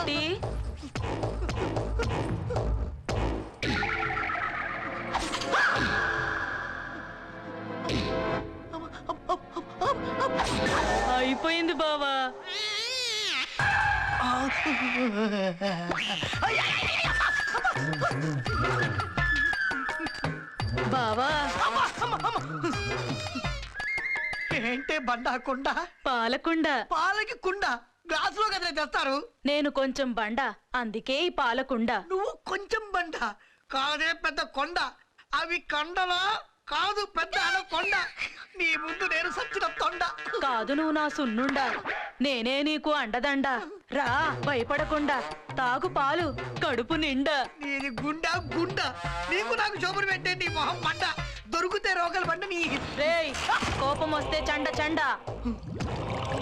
చిట్టి అయిపోయింది బావా. బావా ఏంటే బండా కుండ? పాలకుండ. పాలకి కుండ గ్లాసులో కదిలే తెస్తారు. నేను కొంచెం బండ, అందుకే ఈ పాలకుండ. నువ్వు కొంచెం బండ కాదే పెద్ద కొండ. అవి కండలా కాదు, పెద్ద కొండ. నీ ముందు నేను సచ్చిన తొండ. కాదు, నువ్వు నా సున్నుండా, నేనే నీకు అండదండ. రా భయపడకుండా తాగు పాలు కడుపు నిండా. నీది గుండా గుండ, నీకు నాకు శోభను పెట్టే నీ మొహం బండ. దొరికితే రోగలు బండ నీ. రేయ్ కోపం వస్తే చండ చండ.